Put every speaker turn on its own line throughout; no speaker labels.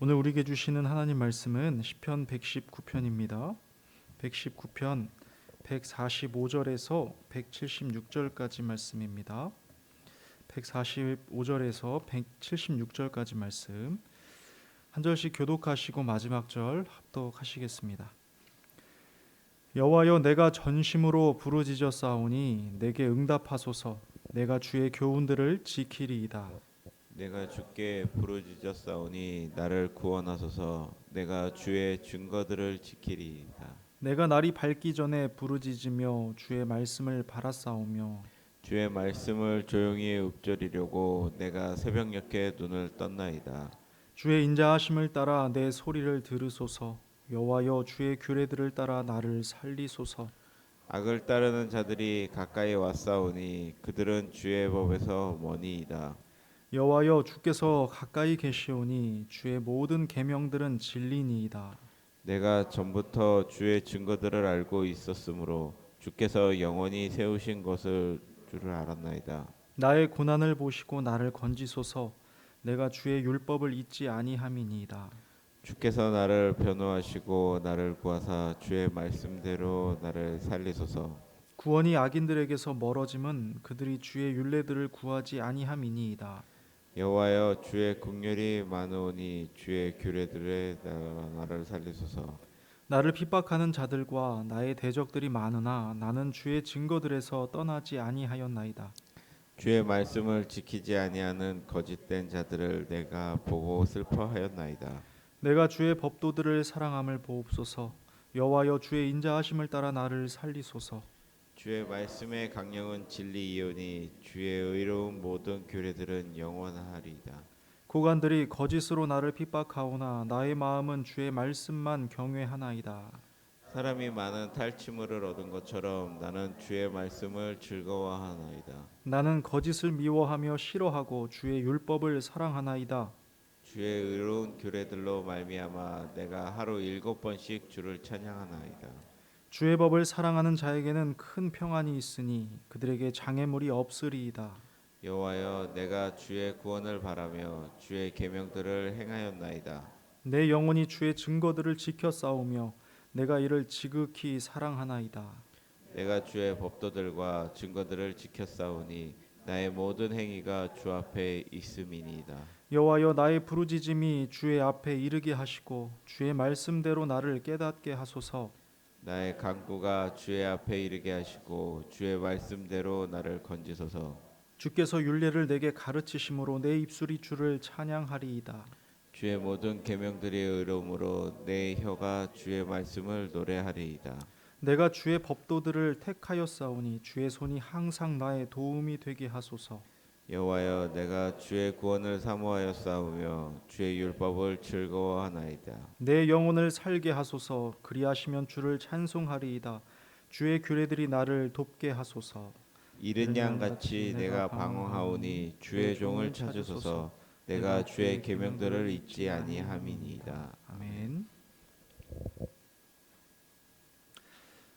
오늘 우리에게 주시는 하나님 말씀은 시편 119편입니다. 119편 145절에서 176절까지 말씀입니다. 145절에서 176절까지 말씀 한 절씩 교독하시고 마지막 절 합독하시겠습니다. 여호와여, 내가 전심으로 부르짖어 싸우니 내게 응답하소서. 내가 주의 교훈들을 지키리이다.
내가 주께 부르짖었사오니 나를 구원하소서. 내가 주의 증거들을 지키리이다.
내가 날이 밝기 전에 부르짖으며 주의 말씀을 바라싸우며
주의 말씀을 조용히 읊조리려고 내가 새벽녘에 눈을 떴나이다.
주의 인자하심을 따라 내 소리를 들으소서. 여호와여, 주의 규례들을 따라 나를 살리소서.
악을 따르는 자들이 가까이 왔사오니 그들은 주의 법에서 머니이다.
여호와여, 주께서 가까이 계시오니 주의 모든 계명들은 진리니이다.
내가 전부터 주의 증거들을 알고 있었으므로 주께서 영원히 세우신 것을 줄을 알았나이다.
나의 고난을 보시고 나를 건지소서. 내가 주의 율법을 잊지 아니함이니이다.
주께서 나를 변호하시고 나를 구하사 주의 말씀대로 나를 살리소서.
구원이 악인들에게서 멀어짐은 그들이 주의 율례들을 구하지 아니함이니이다.
여호와여, 주의 긍휼이 많으오니 주의 규례들에 나를 살리소서.
나를 핍박하는 자들과 나의 대적들이 많으나 나는 주의 증거들에서 떠나지 아니하였나이다.
주의 말씀을 지키지 아니하는 거짓된 자들을 내가 보고 슬퍼하였나이다.
내가 주의 법도들을 사랑함을 보옵소서. 여호와여, 주의 인자하심을 따라 나를 살리소서.
주의 말씀의 강령은 진리이오니 주의 의로운 모든 규례들은 영원하리이다.
고관들이 거짓으로 나를 핍박하오나 나의 마음은 주의 말씀만 경외하나이다.
사람이 많은 탈취물을 얻은 것처럼 나는 주의 말씀을 즐거워하나이다.
나는 거짓을 미워하며 싫어하고 주의 율법을 사랑하나이다.
주의 의로운 규례들로 말미암아 내가 하루 7번씩 주를 찬양하나이다.
주의 법을 사랑하는 자에게는 큰 평안이 있으니 그들에게 장애물이 없으리이다.
여호와여, 내가 주의 구원을 바라며 주의 계명들을 행하였나이다.
내 영혼이 주의 증거들을 지켜 싸우며 내가 이를 지극히 사랑하나이다.
내가 주의 법도들과 증거들을 지켰사오니 나의 모든 행위가 주 앞에 있음이니이다.
여호와여, 나의 부르짖음이 주의 앞에 이르게 하시고 주의 말씀대로 나를 깨닫게 하소서.
나의 간구가 주의 앞에 이르게 하시고 주의 말씀대로 나를 건지소서.
주께서 율례를 내게 가르치심으로 내 입술이 주를 찬양하리이다.
주의 모든 계명들이 의로움으로 내 혀가 주의 말씀을 노래하리이다.
내가 주의 법도들을 택하였사오니 주의 손이 항상 나의 도움이 되게 하소서.
여호와여, 내가 주의 구원을 사모하여 싸우며 주의 율법을 즐거워하나이다.
내 영혼을 살게 하소서. 그리하시면 주를 찬송하리이다. 주의 규례들이 나를 돕게 하소서.
이른 양 같이 내가 방황하오니 주의 종을 찾으소서. 내가 주의 계명들을 잊지 아니함이니이다.
아멘.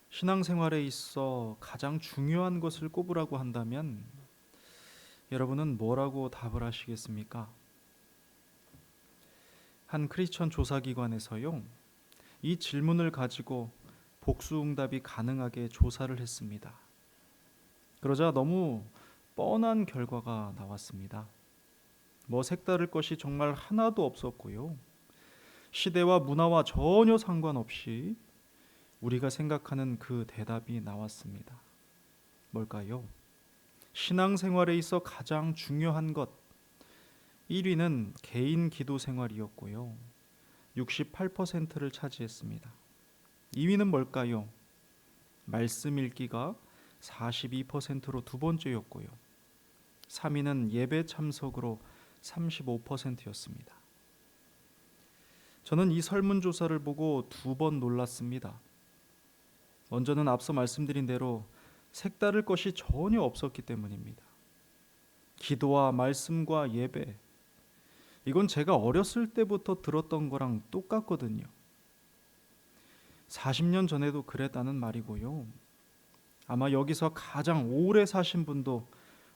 신앙생활에 있어 가장 중요한 것을 꼽으라고 한다면 여러분은 뭐라고 답을 하시겠습니까? 한 크리스천 조사기관에서요, 이 질문을 가지고 복수응답이 가능하게 조사를 했습니다. 그러자 너무 뻔한 결과가 나왔습니다. 뭐 색다를 것이 정말 하나도 없었고요. 시대와 문화와 전혀 상관없이 우리가 생각하는 그 대답이 나왔습니다. 뭘까요? 신앙생활에 있어 가장 중요한 것 1위는 개인 기도 생활이었고요. 68%를 차지했습니다. 2위는 뭘까요? 말씀 읽기가 42%로 두 번째였고요. 3위는 예배 참석으로 35%였습니다. 저는 이 설문조사를 보고 두 번 놀랐습니다. 먼저는 앞서 말씀드린 대로 색다를 것이 전혀 없었기 때문입니다. 기도와 말씀과 예배, 이건 제가 어렸을 때부터 들었던 거랑 똑같거든요. 40년 전에도 그랬다는 말이고요. 아마 여기서 가장 오래 사신 분도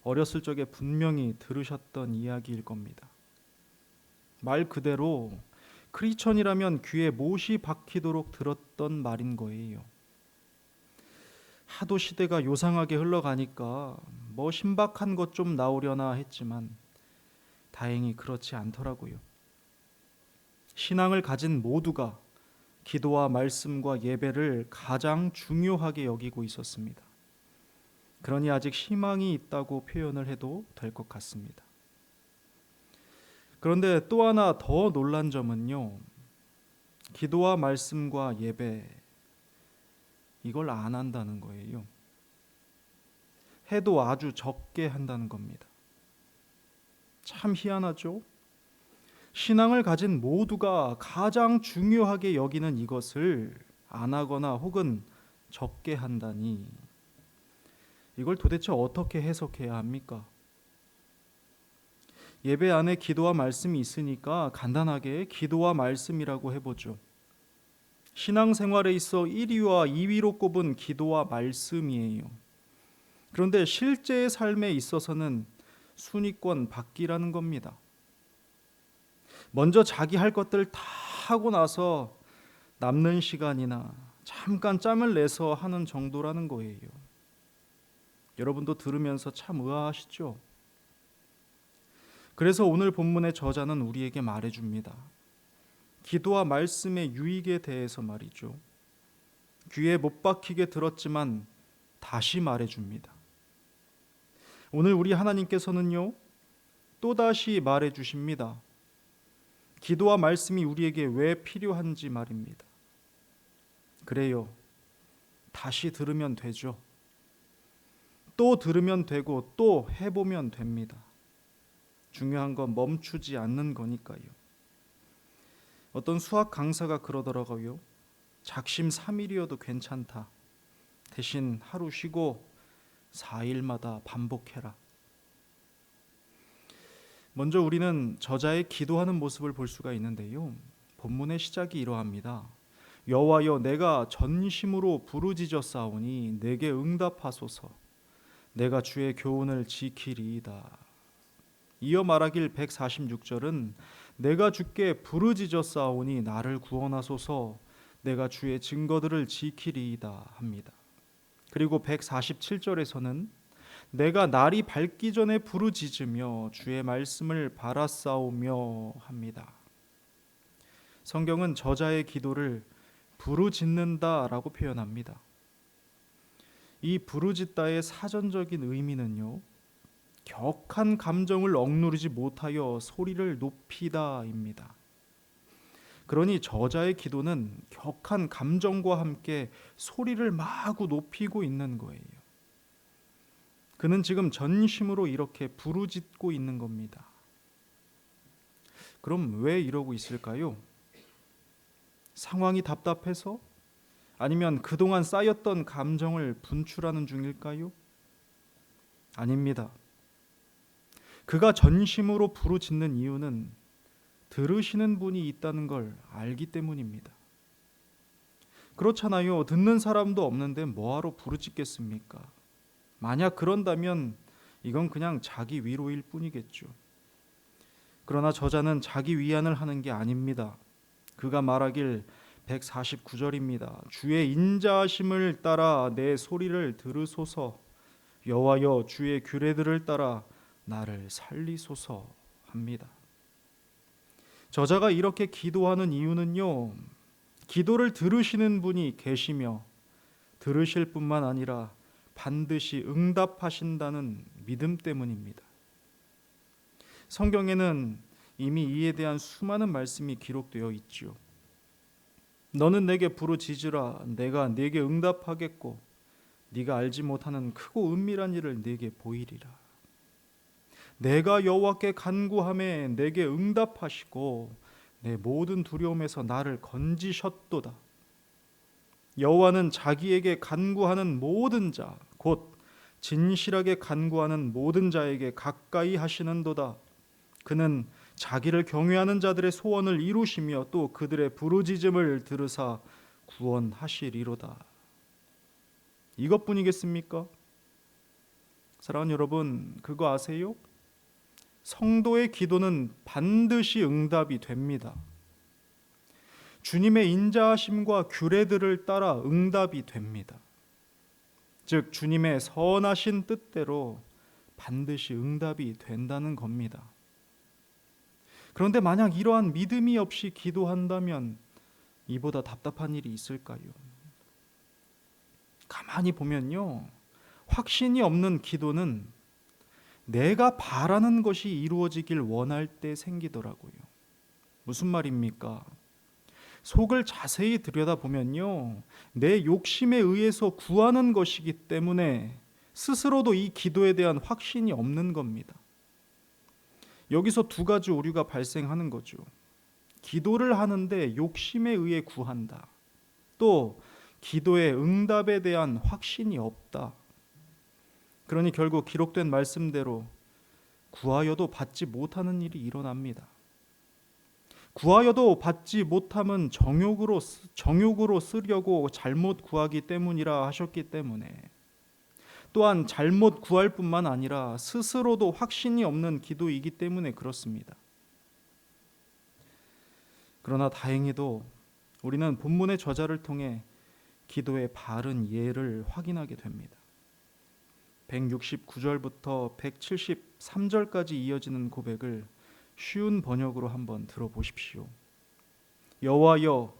어렸을 적에 분명히 들으셨던 이야기일 겁니다. 말 그대로 크리스천이라면 귀에 못이 박히도록 들었던 말인 거예요. 하도 시대가 요상하게 흘러가니까 뭐 신박한 것 좀 나오려나 했지만 다행히 그렇지 않더라고요. 신앙을 가진 모두가 기도와 말씀과 예배를 가장 중요하게 여기고 있었습니다. 그러니 아직 희망이 있다고 표현을 해도 될 것 같습니다. 그런데 또 하나 더 놀란 점은요, 기도와 말씀과 예배, 이걸 안 한다는 거예요. 해도 아주 적게 한다는 겁니다. 참 희한하죠? 신앙을 가진 모두가 가장 중요하게 여기는 이것을 안 하거나 혹은 적게 한다니, 이걸 도대체 어떻게 해석해야 합니까? 예배 안에 기도와 말씀이 있으니까 간단하게 기도와 말씀이라고 해보죠. 신앙생활에 있어 1위와 2위로 꼽은 기도와 말씀이에요. 그런데 실제의 삶에 있어서는 순위권 받기라는 겁니다. 먼저 자기 할 것들 다 하고 나서 남는 시간이나 잠깐 짬을 내서 하는 정도라는 거예요. 여러분도 들으면서 참 의아하시죠? 그래서 오늘 본문의 저자는 우리에게 말해줍니다. 기도와 말씀의 유익에 대해서 말이죠. 귀에 못 박히게 들었지만 다시 말해줍니다. 오늘 우리 하나님께서는요, 또다시 말해주십니다. 기도와 말씀이 우리에게 왜 필요한지 말입니다. 그래요. 다시 들으면 되죠. 또 들으면 되고 또 해보면 됩니다. 중요한 건 멈추지 않는 거니까요. 어떤 수학 강사가 그러더라고요. 작심 3일이어도 괜찮다. 대신 하루 쉬고 4일마다 반복해라. 먼저 우리는 저자의 기도하는 모습을 볼 수가 있는데요. 본문의 시작이 이러합니다. 여호와여 내가 전심으로 부르짖었사오니 내게 응답하소서. 내가 주의 교훈을 지키리이다. 이어 말하길 146절은 내가 주께 부르짖었사오니 나를 구원하소서. 내가 주의 증거들을 지키리이다 합니다. 그리고 147절에서는 내가 날이 밝기 전에 부르짖으며 주의 말씀을 바라싸우며 합니다. 성경은 저자의 기도를 부르짖는다라고 표현합니다. 이 부르짖다의 사전적인 의미는요, 격한 감정을 억누르지 못하여 소리를 높이다입니다. 그러니 저자의 기도는 격한 감정과 함께 소리를 마구 높이고 있는 거예요. 그는 지금 전심으로 이렇게 부르짖고 있는 겁니다. 그럼 왜 이러고 있을까요? 상황이 답답해서? 아니면 그동안 쌓였던 감정을 분출하는 중일까요? 아닙니다. 그가 전심으로 부르짖는 이유는 들으시는 분이 있다는 걸 알기 때문입니다. 그렇잖아요. 듣는 사람도 없는데 뭐하러 부르짖겠습니까? 만약 그런다면 이건 그냥 자기 위로일 뿐이겠죠. 그러나 저자는 자기 위안을 하는 게 아닙니다. 그가 말하길 149절입니다. 주의 인자하심을 따라 내 소리를 들으소서. 여호와여 주의 규례들을 따라 나를 살리소서 합니다. 저자가 이렇게 기도하는 이유는요, 기도를 들으시는 분이 계시며 들으실 뿐만 아니라 반드시 응답하신다는 믿음 때문입니다. 성경에는 이미 이에 대한 수많은 말씀이 기록되어 있지요. 너는 내게 부르짖으라 내가 네게 응답하겠고 네가 알지 못하는 크고 은밀한 일을 네게 보이리라. 내가 여호와께 간구하매 내게 응답하시고 내 모든 두려움에서 나를 건지셨도다. 여호와는 자기에게 간구하는 모든 자, 곧 진실하게 간구하는 모든 자에게 가까이 하시는도다. 그는 자기를 경외하는 자들의 소원을 이루시며 또 그들의 부르짖음을 들으사 구원하시리로다. 이것뿐이겠습니까? 사랑하는 여러분, 그거 아세요? 성도의 기도는 반드시 응답이 됩니다. 주님의 인자하심과 규례들을 따라 응답이 됩니다. 즉 주님의 선하신 뜻대로 반드시 응답이 된다는 겁니다. 그런데 만약 이러한 믿음이 없이 기도한다면 이보다 답답한 일이 있을까요? 가만히 보면요, 확신이 없는 기도는 내가 바라는 것이 이루어지길 원할 때 생기더라고요. 무슨 말입니까? 속을 자세히 들여다보면요, 내 욕심에 의해서 구하는 것이기 때문에 스스로도 이 기도에 대한 확신이 없는 겁니다. 여기서 두 가지 오류가 발생하는 거죠. 기도를 하는데 욕심에 의해 구한다. 또 기도의 응답에 대한 확신이 없다. 그러니 결국 기록된 말씀대로 구하여도 받지 못하는 일이 일어납니다. 구하여도 받지 못함은 정욕으로 쓰려고 잘못 구하기 때문이라 하셨기 때문에, 또한 잘못 구할 뿐만 아니라 스스로도 확신이 없는 기도이기 때문에 그렇습니다. 그러나 다행히도 우리는 본문의 저자를 통해 기도의 바른 예를 확인하게 됩니다. 169절부터 173절까지 이어지는 고백을 쉬운 번역으로 한번 들어보십시오. 여호와여,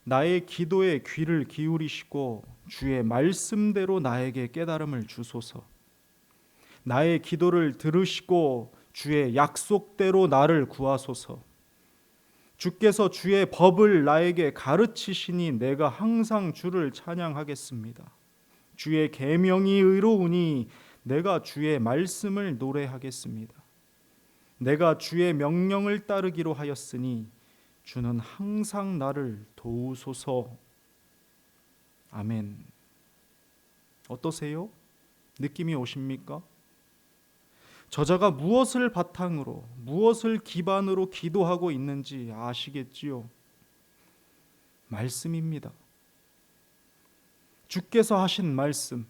나의 기도에 귀를 기울이시고 주의 말씀대로 나에게 깨달음을 주소서. 나의 기도를 들으시고 주의 약속대로 나를 구하소서. 주께서 주의 법을 나에게 가르치시니 내가 항상 주를 찬양하겠습니다. 주의 계명이 의로우니 내가 주의 말씀을 노래하겠습니다. 내가 주의 명령을 따르기로 하였으니 주는 항상 나를 도우소서. 아멘. 어떠세요? 느낌이 오십니까? 저자가 무엇을 바탕으로, 무엇을 기반으로 기도하고 있는지 아시겠지요? 말씀입니다. 주께서 하신 말씀,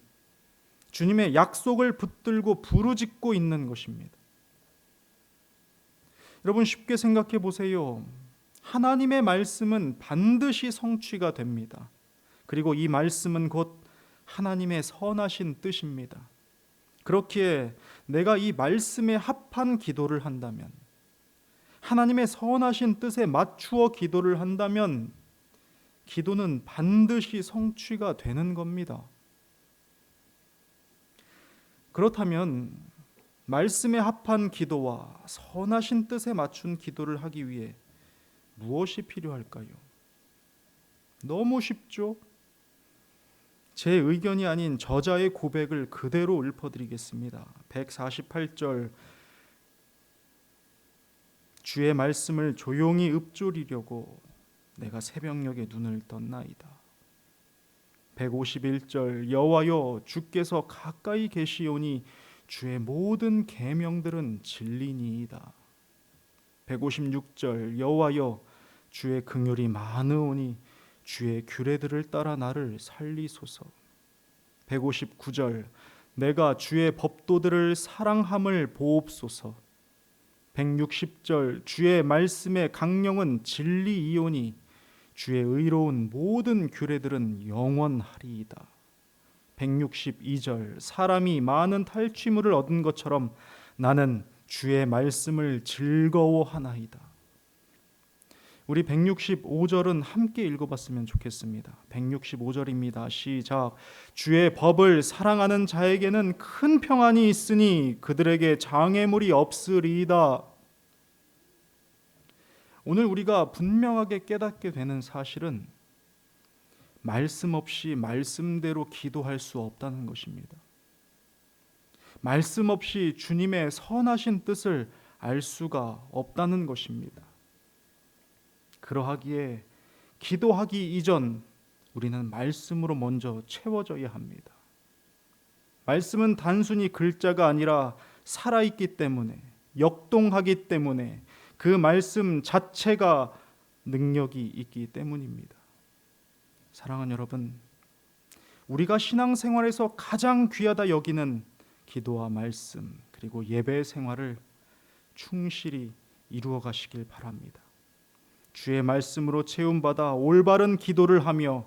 주님의 약속을 붙들고 부르짖고 있는 것입니다. 여러분 쉽게 생각해 보세요. 하나님의 말씀은 반드시 성취가 됩니다. 그리고 이 말씀은 곧 하나님의 선하신 뜻입니다. 그렇기에 내가 이 말씀에 합한 기도를 한다면, 하나님의 선하신 뜻에 맞추어 기도를 한다면 기도는 반드시 성취가 되는 겁니다. 그렇다면 말씀에 합한 기도와 선하신 뜻에 맞춘 기도를 하기 위해 무엇이 필요할까요? 너무 쉽죠? 제 의견이 아닌 저자의 고백을 그대로 읊어드리겠습니다. 148절, 주의 말씀을 조용히 읊조리려고 내가 새벽녘에 눈을 떴나이다. 151절, 여호와여, 주께서 가까이 계시오니 주의 모든 계명들은 진리니이다. 156절, 여호와여, 주의 긍휼이 많으오니 주의 규례들을 따라 나를 살리소서. 159절, 내가 주의 법도들을 사랑함을 보옵소서. 160절, 주의 말씀의 강령은 진리이오니 주의 의로운 모든 규례들은 영원하리이다. 162절, 사람이 많은 탈취물을 얻은 것처럼 나는 주의 말씀을 즐거워하나이다. 우리 165절은 함께 읽어봤으면 좋겠습니다. 165절입니다. 시작. 주의 법을 사랑하는 자에게는 큰 평안이 있으니 그들에게 장애물이 없으리이다. 오늘 우리가 분명하게 깨닫게 되는 사실은 말씀 없이 말씀대로 기도할 수 없다는 것입니다. 말씀 없이 주님의 선하신 뜻을 알 수가 없다는 것입니다. 그러하기에 기도하기 이전 우리는 말씀으로 먼저 채워져야 합니다. 말씀은 단순히 글자가 아니라 살아있기 때문에, 역동하기 때문에, 그 말씀 자체가 능력이 있기 때문입니다. 사랑하는 여러분, 우리가 신앙생활에서 가장 귀하다 여기는 기도와 말씀, 그리고 예배 생활을 충실히 이루어 가시길 바랍니다. 주의 말씀으로 채움받아 올바른 기도를 하며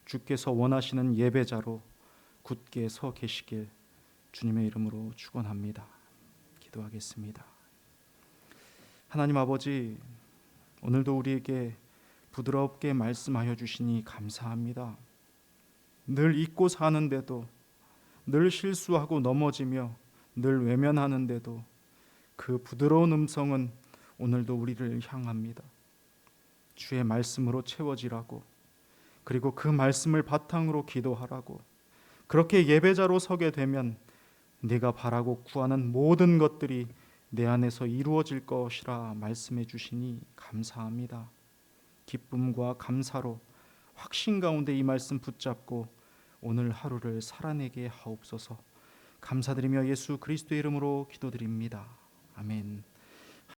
주께서 원하시는 예배자로 굳게 서 계시길 주님의 이름으로 축원합니다. 기도하겠습니다. 하나님 아버지, 오늘도 우리에게 부드럽게 말씀하여 주시니 감사합니다. 늘 잊고 사는데도, 늘 실수하고 넘어지며 늘 외면하는데도 그 부드러운 음성은 오늘도 우리를 향합니다. 주의 말씀으로 채워지라고, 그리고 그 말씀을 바탕으로 기도하라고, 그렇게 예배자로 서게 되면 네가 바라고 구하는 모든 것들이 내 안에서 이루어질 것이라 말씀해 주시니 감사합니다. 기쁨과 감사로 확신 가운데 이 말씀 붙잡고 오늘 하루를 살아내게 하옵소서. 감사드리며 예수 그리스도의 이름으로 기도드립니다. 아멘.